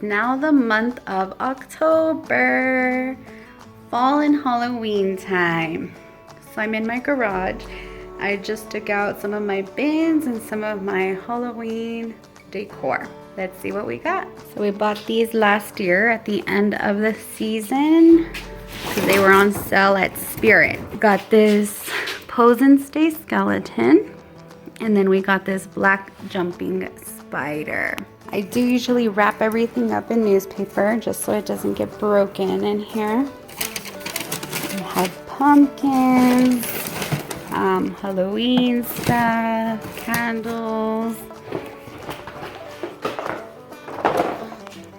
now the month of October, fall and Halloween time. So I'm in my garage. I just took out some of my bins and some of my Halloween decor. Let's see what we got. So we bought these last year at the end of the season because they were on sale at Spirit. Got this Pose and Stay skeleton, and then we got this black jumping spider. I do usually wrap everything up in newspaper just so it doesn't get broken in here. We have pumpkins, Halloween stuff, candles.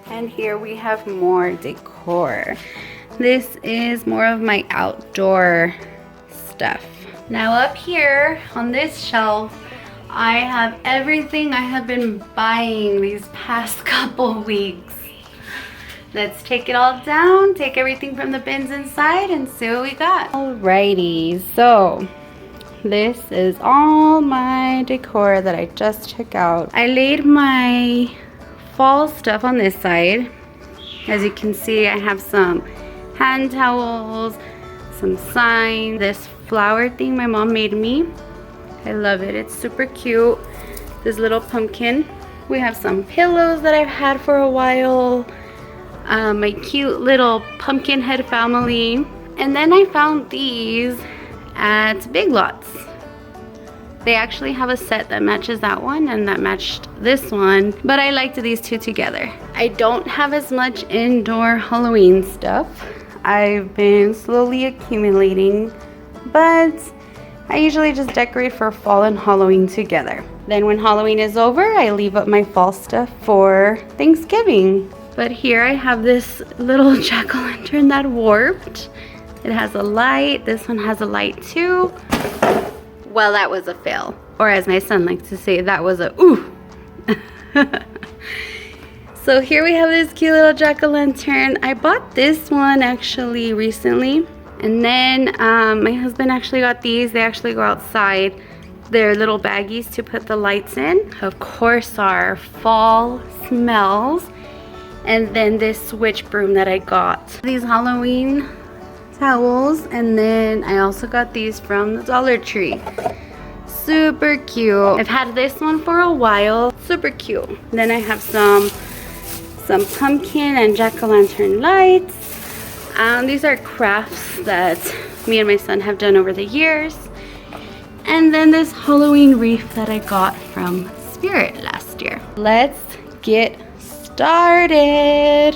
And here we have more decor. This is more of my outdoor stuff. Now up here on this shelf, I have everything I have been buying these past couple weeks. Let's take it all down, take everything from the bins inside and see what we got. Alrighty, so this is all my decor that I just took out. I laid my fall stuff on this side. As you can see, I have some hand towels, some signs, this flower thing my mom made me. I love it, it's super cute. This little pumpkin. We have some pillows that I've had for a while. My cute little pumpkin head family. And then I found these at Big Lots. They actually have a set that matches that one and that matched this one, but I liked these two together. I don't have as much indoor Halloween stuff. I've been slowly accumulating, but I usually just decorate for fall and Halloween together. Then when Halloween is over, I leave up my fall stuff for Thanksgiving. But here I have this little jack-o'-lantern that warped. It has a light. This one has a light too. Well, that was a fail. Or as my son likes to say, that was a ooh. So here we have this cute little jack-o'-lantern. I bought this one actually recently. And then my husband actually got these. They actually go outside. They're little baggies to put the lights in. Of course, our fall smells. And then this switch broom that I got. These Halloween towels, and then I also got these from the Dollar Tree. Super cute. I've had this one for a while. Super cute. Then I have some pumpkin and jack-o'-lantern lights. These are crafts that me and my son have done over the years. And then this Halloween wreath that I got from Spirit last year. Let's get started.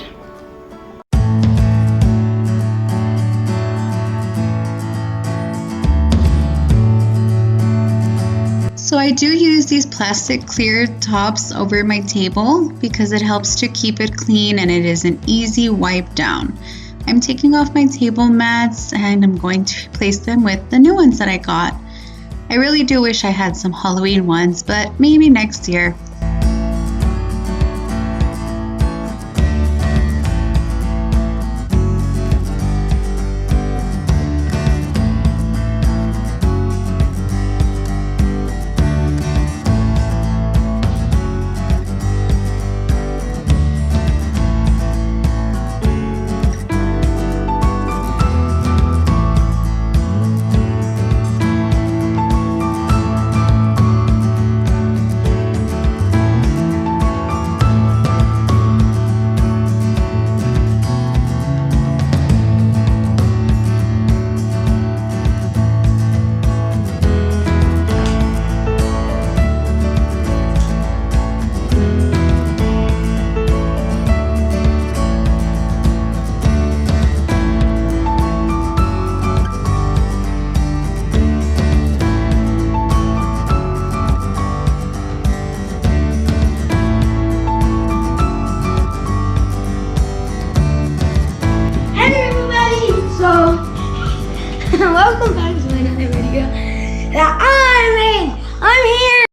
So I do use these plastic clear tops over my table because it helps to keep it clean and it is an easy wipe down. I'm taking off my table mats and I'm going to replace them with the new ones that I got. I really do wish I had some Halloween ones, but maybe next year. Welcome back to another video that I made. I'm here.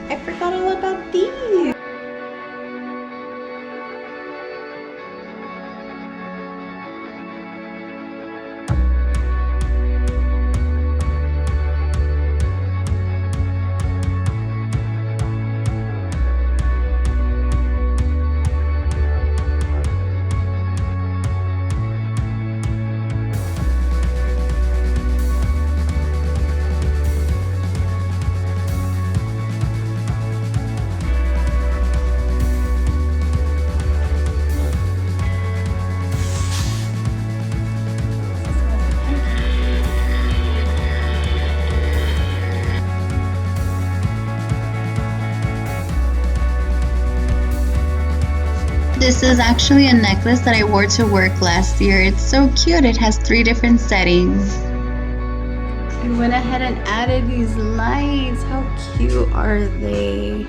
I forgot all about these. This is actually a necklace that I wore to work last year. It's so cute. It has 3 different settings. I went ahead and added these lights. How cute are they?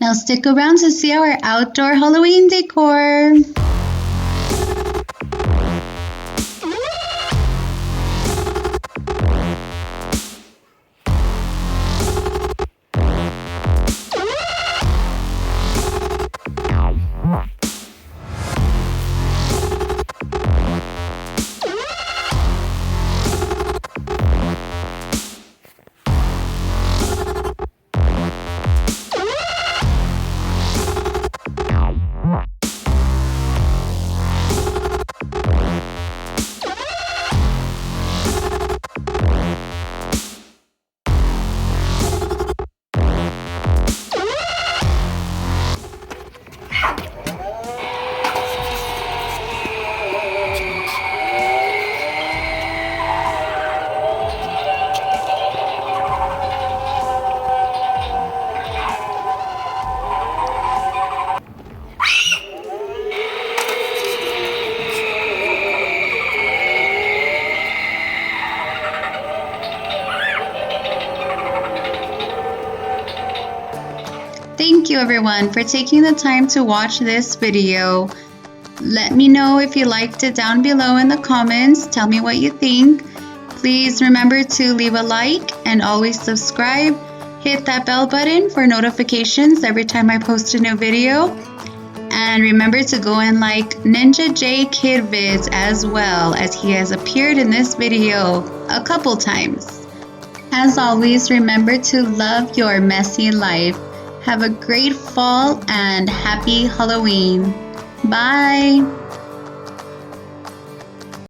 Now stick around to see our outdoor Halloween decor. Thank you everyone for taking the time to watch this video. Let me know if you liked it down below in the comments. Tell me what you think. Please remember to leave a like and always subscribe. Hit that bell button for notifications every time I post a new video. And remember to go and like Ninja J KidVidz as well, as he has appeared in this video a couple times. As always, remember to love your messy life. Have a great fall and happy Halloween. Bye!